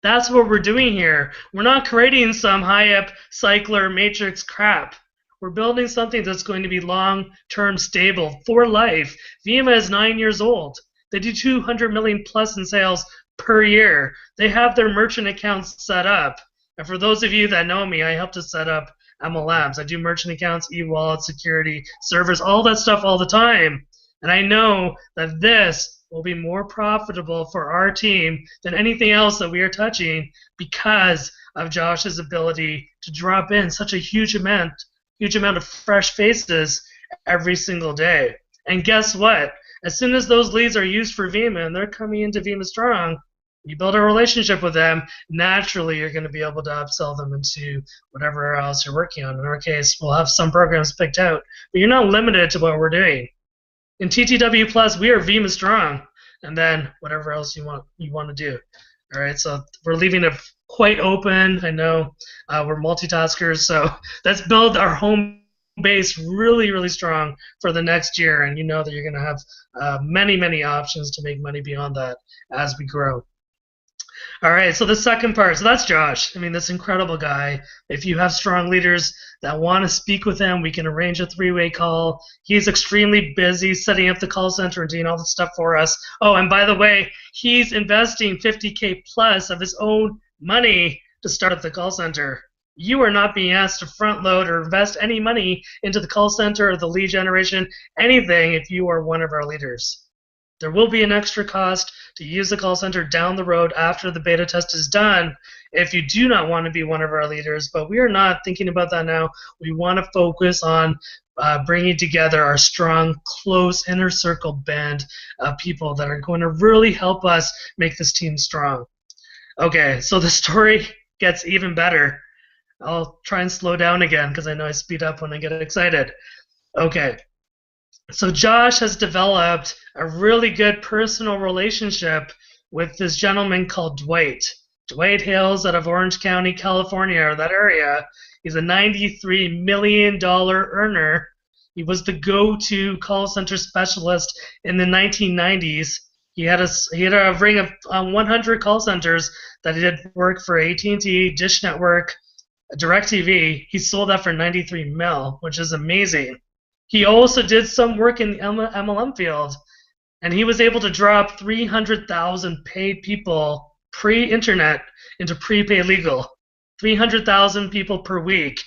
[SPEAKER 1] That's what we're doing here. We're not creating some high-up cycler matrix crap. We're building something that's going to be long-term stable for life. Vemma is 9 years old. They do 200 million plus in sales per year. They have their merchant accounts set up. And for those of you that know me, I help to set up MLMs. I do merchant accounts, e-wallet, security, servers, all that stuff all the time. And I know that this will be more profitable for our team than anything else that we are touching because of Josh's ability to drop in such a huge amount of fresh faces every single day. And guess what? As soon as those leads are used for Vemma and they're coming into Vemma Strong, you build a relationship with them, naturally you're going to be able to upsell them into whatever else you're working on. In our case, we'll have some programs picked out, but you're not limited to what we're doing. In TTW Plus, we are Vemma Strong, and then whatever else you want to do. All right, so we're leaving it quite open. I know we're multitaskers, so let's build our home base really, really strong for the next year, and you know that you're going to have many, many options to make money beyond that as we grow. All right, so the second part, so that's Josh. I mean, this incredible guy. If you have strong leaders that want to speak with him, we can arrange a 3-way call. He's extremely busy setting up the call center and doing all the stuff for us. Oh, and by the way, he's investing $50K plus of his own money to start up the call center. You are not being asked to front load or invest any money into the call center or the lead generation, anything, if you are one of our leaders. There will be an extra cost to use the call center down the road after the beta test is done if you do not want to be one of our leaders, but we are not thinking about that now. We want to focus on bringing together our strong, close inner circle band of people that are going to really help us make this team strong. Okay, so the story gets even better. I'll try and slow down again because I know I speed up when I get excited. Okay. So Josh has developed a really good personal relationship with this gentleman called Dwight. Dwight hails out of Orange County, California, or that area. He's a $93 million earner. He was the go-to call center specialist in the 1990s. He had a ring of 100 call centers that he did work for AT&T, Dish Network, DirecTV. He sold that for $93 million, which is amazing. He also did some work in the MLM field, and he was able to drop 300,000 paid people pre-internet into prepaid legal. 300,000 people per week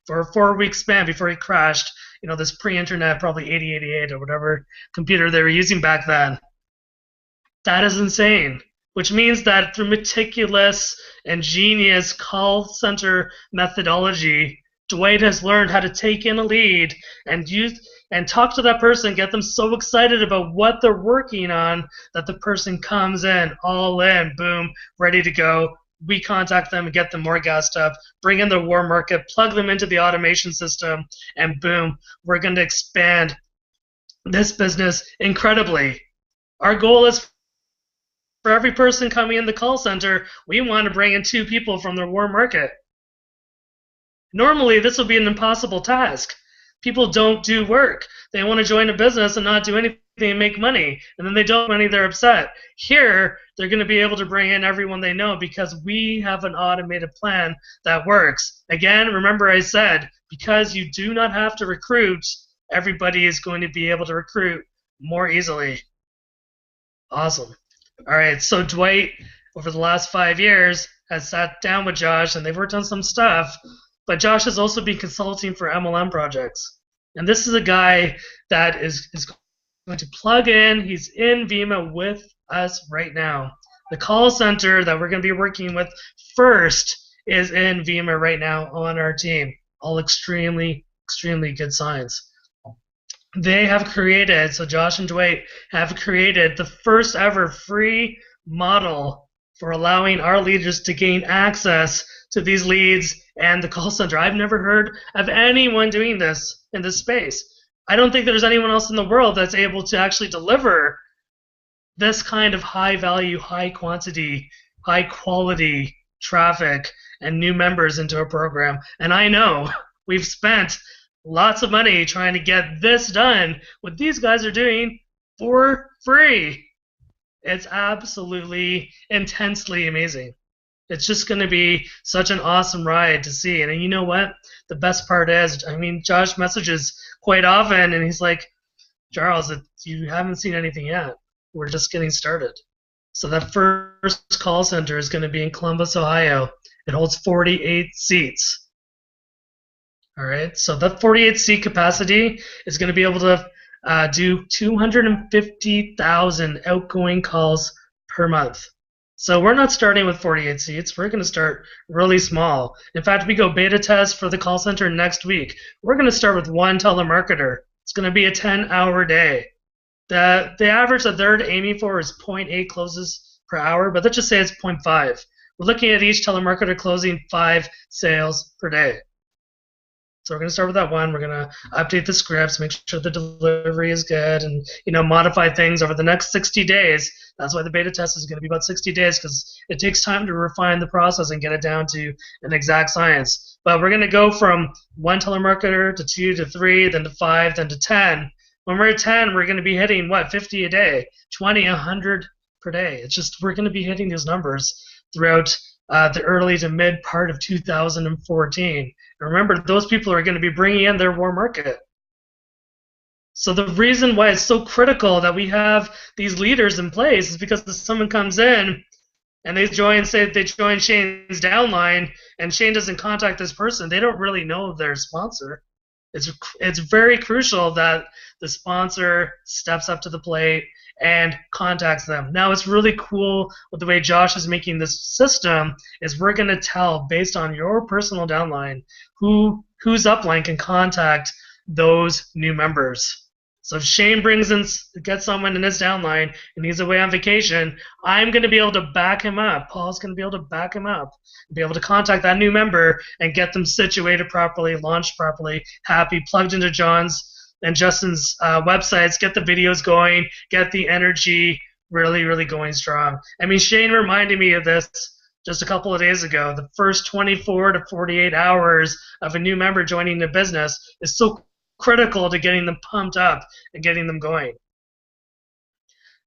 [SPEAKER 1] for a 4-week span before he crashed this pre-internet, probably 8088 or whatever computer they were using back then. That is insane. Which means that through meticulous and genius call center methodology, Dwight has learned how to take in a lead and talk to that person, get them so excited about what they're working on that the person comes in, all in, boom, ready to go. We contact them and get them more gassed up, bring in the warm market, plug them into the automation system, and boom, we're going to expand this business incredibly. Our goal is for every person coming in the call center, we want to bring in 2 people from the warm market. Normally, this would be an impossible task. People don't do work. They want to join a business and not do anything and make money, and then they don't make money, they're upset. Here, they're going to be able to bring in everyone they know because we have an automated plan that works. Again, remember I said, because you do not have to recruit, everybody is going to be able to recruit more easily. Awesome. All right, so Dwight, over the last 5 years, has sat down with Josh, and they've worked on some stuff, but Josh has also been consulting for MLM projects. And this is a guy that is going to plug in. He's in Vemma with us right now. The call center that we're going to be working with first is in Vemma right now on our team. All extremely, extremely good signs. They have created, so Josh and Dwight have created the first ever free model for allowing our leaders to gain access to these leads and the call center. I've never heard of anyone doing this in this space. I don't think there's anyone else in the world that's able to actually deliver this kind of high value, high quantity, high quality traffic and new members into a program. And I know we've spent lots of money trying to get this done. What these guys are doing for free. It's absolutely intensely amazing. It's just going to be such an awesome ride to see. And you know what? The best part is, Josh messages quite often, and he's like, Charles, you haven't seen anything yet. We're just getting started. So that first call center is going to be in Columbus, Ohio. It holds 48 seats. All right, so that 48 seat capacity is going to be able to do 250,000 outgoing calls per month. So we're not starting with 48 seats. We're going to start really small. In fact, we go beta test for the call center next week. We're going to start with 1 telemarketer. It's going to be a 10-hour day. The average that they're aiming for is 0.8 closes per hour, but let's just say it's 0.5. We're looking at each telemarketer closing 5 sales per day. So we're going to start with that one. We're going to update the scripts, make sure the delivery is good, and modify things over the next 60 days. That's why the beta test is going to be about 60 days, because it takes time to refine the process and get it down to an exact science. But we're going to go from 1 telemarketer to 2 to 3, then to 5, then to 10. When we're at 10, we're going to be hitting, 50 a day, 20, 100 per day. It's just we're going to be hitting these numbers throughout the early to mid part of 2014. And remember, those people are going to be bringing in their warm market. So the reason why it's so critical that we have these leaders in place is because if someone comes in and they join Shane's downline, and Shane doesn't contact this person, they don't really know their sponsor. It's very crucial that the sponsor steps up to the plate and contacts them. Now, it's really cool with the way Josh is making this system is we're going to tell, based on your personal downline, whose upline can contact those new members. So if Shane gets someone in his downline and he's away on vacation, I'm going to be able to back him up. Paul's going to be able to back him up, be able to contact that new member and get them situated properly, launched properly, happy, plugged into John's and Justin's websites, get the videos going, get the energy really, really going strong. Shane reminded me of this just a couple of days ago. The first 24 to 48 hours of a new member joining the business is so critical to getting them pumped up and getting them going.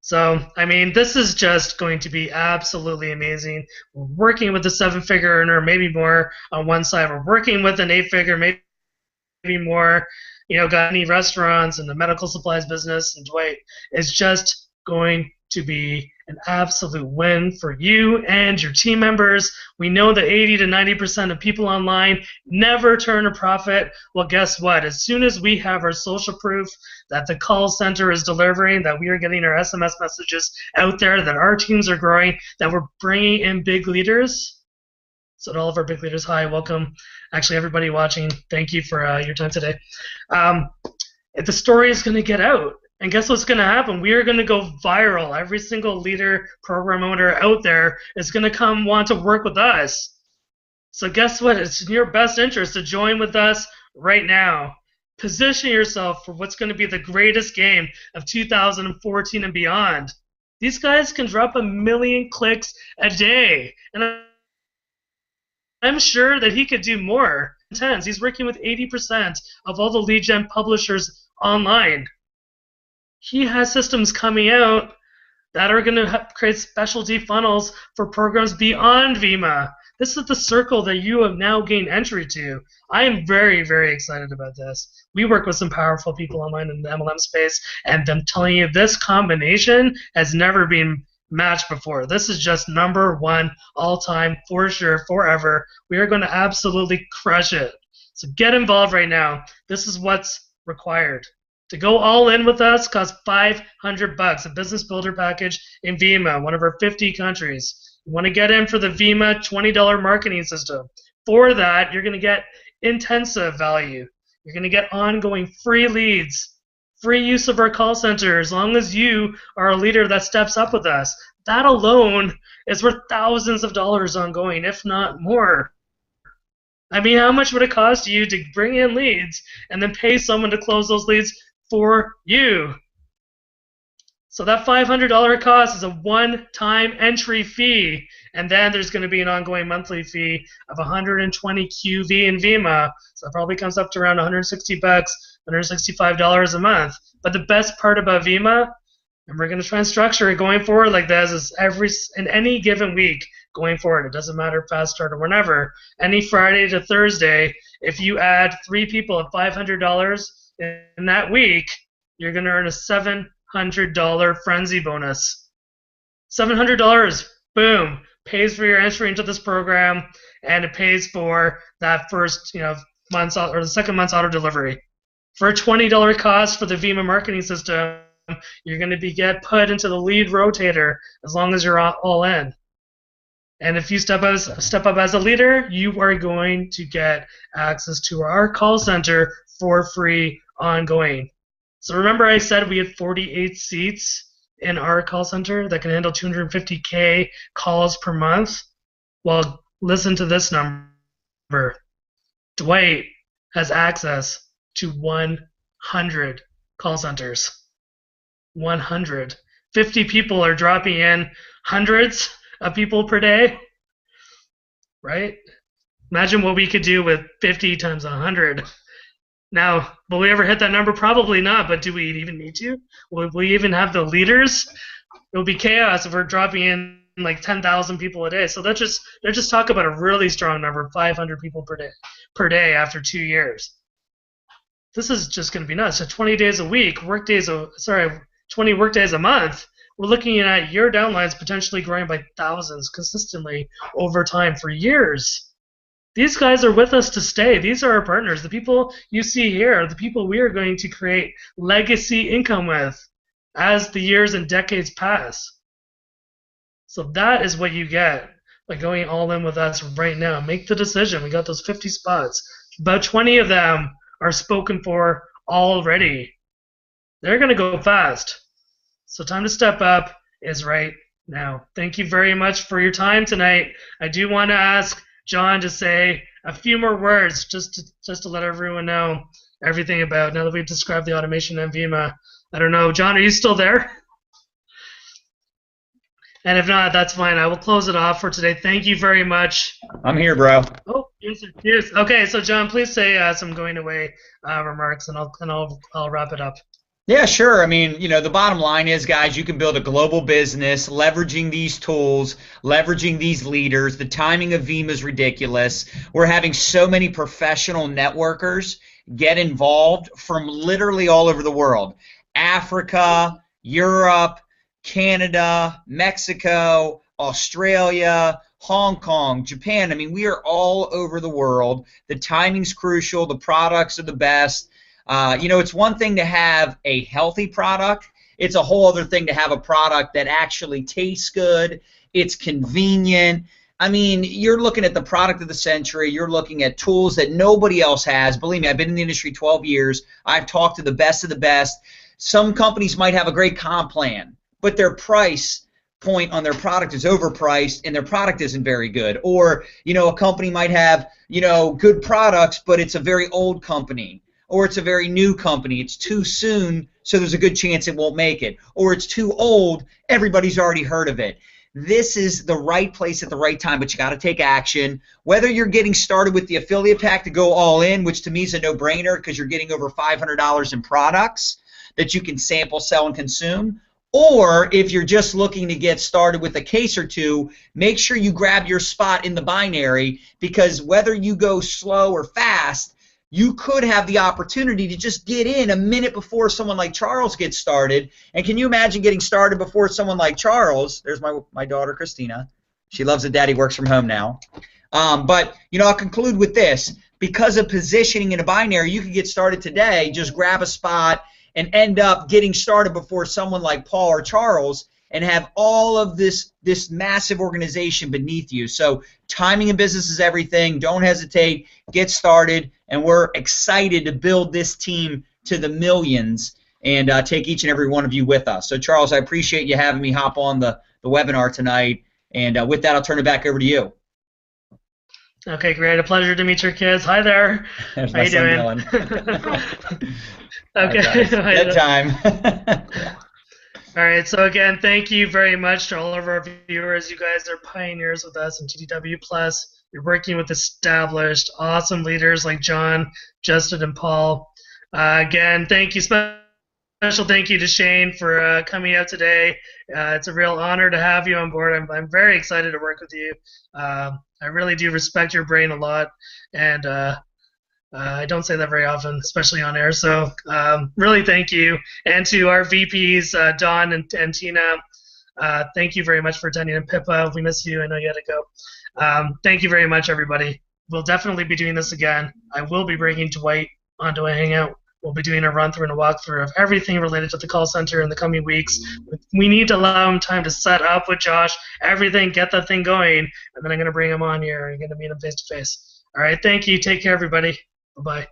[SPEAKER 1] So, this is just going to be absolutely amazing. We're working with a 7-figure earner, maybe more on one side. We're working with an 8-figure, maybe more. Got any restaurants and the medical supplies business, and Dwight is just going to be an absolute win for you and your team members. We know that 80 to 90% of people online never turn a profit. Well, guess what? As soon as we have our social proof that the call center is delivering, that we are getting our SMS messages out there, that our teams are growing, that we're bringing in big leaders. So to all of our big leaders, hi, welcome. Actually, everybody watching, thank you for your time today. The story is going to get out. And guess what's going to happen? We are going to go viral. Every single leader, program owner out there is going to come want to work with us. So guess what? It's in your best interest to join with us right now. Position yourself for what's going to be the greatest game of 2014 and beyond. These guys can drop 1 million clicks a day. And I'm sure that he could do more. He's working with 80% of all the lead gen publishers online. He has systems coming out that are going to create specialty funnels for programs beyond Vemma. This is the circle that you have now gained entry to. I am very, very excited about this. We work with some powerful people online in the MLM space, and I'm telling you, this combination has never been matched before. This is just #1 all time, for sure, forever. We are going to absolutely crush it. So get involved right now. This is what's required. To go all in with us costs $500, a business builder package in Vemma, one of our 50 countries. You want to get in for the Vemma $20 marketing system. For that, you're going to get intensive value. You're going to get ongoing free leads, free use of our call center as long as you are a leader that steps up with us. That alone is worth thousands of dollars ongoing, if not more. I mean, how much would it cost you to bring in leads and then pay someone to close those leads for you? So that $500 cost is a one-time entry fee, and then there's going to be an ongoing monthly fee of 120 QV in Vemma. So it probably comes up to around $160, $165 a month. But the best part about Vemma, and we're going to try and structure it going forward like this, is in any given week going forward. It doesn't matter fast start or whenever. Any Friday to Thursday, if you add 3 people at $500 in that week, you're going to earn a $700 frenzy bonus. $700, boom, pays for your entry into this program, and it pays for that first, month's or the second month's auto delivery. For a $20 cost for the Vemma marketing system, you're going to get put into the lead rotator as long as you're all in. And if you step up as a leader, you are going to get access to our call center for free ongoing. So remember I said we had 48 seats in our call center that can handle 250K calls per month? Well, listen to this number. Dwight has access to 100 call centers. 100. 50 people are dropping in hundreds of people per day, right? Imagine what we could do with 50 times 100. Now, will we ever hit that number? Probably not, but do we even need to? Will we even have the leaders? It would be chaos if we're dropping in like 10,000 people a day. So let's just talk about a really strong number, 500 people per day after 2 years. This is just going to be nuts. So 20 days a week, 20 work days a month. We're looking at your downlines potentially growing by thousands consistently over time for years. These guys are with us to stay. These are our partners. The people you see here are the people we are going to create legacy income with as the years and decades pass. So that is what you get by going all in with us right now. Make the decision. We got those 50 spots. About 20 of them are spoken for already. They're going to go fast. So time to step up is right now. Thank you very much for your time tonight. I do want to ask John to say a few more words just to let everyone know everything about, now that we've described the automation in Vemma. I don't know. John, are you still there? And if not, that's fine. I will close it off for today. Thank you very much.
[SPEAKER 2] I'm here, bro.
[SPEAKER 1] Oh, yes. Okay, so John, please say some going away remarks, and I'll wrap it up.
[SPEAKER 2] Yeah, sure. I mean, the bottom line is, guys, you can build a global business leveraging these tools, leveraging these leaders. The timing of Vemma is ridiculous. We're having so many professional networkers get involved from literally all over the world. Africa, Europe, Canada, Mexico, Australia, Hong Kong, Japan. I mean, we are all over the world. The timing's crucial. The products are the best. It's one thing to have a healthy product. It's a whole other thing to have a product that actually tastes good. It's convenient. I mean, you're looking at the product of the century. You're looking at tools that nobody else has. Believe me, I've been in the industry 12 years. I've talked to the best of the best. Some companies might have a great comp plan, but their price point on their product is overpriced and their product isn't very good. Or, a company might have, good products, but it's a very old company. Or it's a very new company. It's too soon, so there's a good chance it won't make it. Or it's too old, everybody's already heard of it. This is the right place at the right time, but you got to take action. Whether you're getting started with the affiliate pack to go all in, which to me is a no-brainer because you're getting over $500 in products that you can sample, sell, and consume, or if you're just looking to get started with a case or two, make sure you grab your spot in the binary, because whether you go slow or fast, you could have the opportunity to just get in a minute before someone like Charles gets started. And can you imagine getting started before someone like Charles? There's my daughter, Christina. She loves that Daddy works from home now. But I'll conclude with this. Because of positioning in a binary, you can get started today, just grab a spot, and end up getting started before someone like Paul or Charles and have all of this massive organization beneath you. So timing in business is everything. Don't hesitate. Get started. And we're excited to build this team to the millions and take each and every one of you with us. So, Charles, I appreciate you having me hop on the webinar tonight. And with that, I'll turn it back over to you.
[SPEAKER 1] Okay, great. A pleasure to meet your kids. Hi there.
[SPEAKER 2] There's
[SPEAKER 1] How you doing? Okay.
[SPEAKER 2] Bedtime.
[SPEAKER 1] All right, so again, thank you very much to all of our viewers. You guys are pioneers with us in TTW Plus. You're working with established, awesome leaders like John, Justin, and Paul. Again, thank you. Special thank you to Shane for coming out today. It's a real honor to have you on board. I'm very excited to work with you. I really do respect your brain a lot, and I don't say that very often, especially on air. So really thank you. And to our VPs, Don and Tina, thank you very much for attending. And Pippa, we miss you. I know you had to go. Thank you very much, everybody. We'll definitely be doing this again. I will be bringing Dwight onto a Hangout. We'll be doing a run-through and a walkthrough of everything related to the call center in the coming weeks. We need to allow him time to set up with Josh, everything, get that thing going, and then I'm going to bring him on here and I'm going to meet him face-to-face. All right, thank you. Take care, everybody. Bye-bye.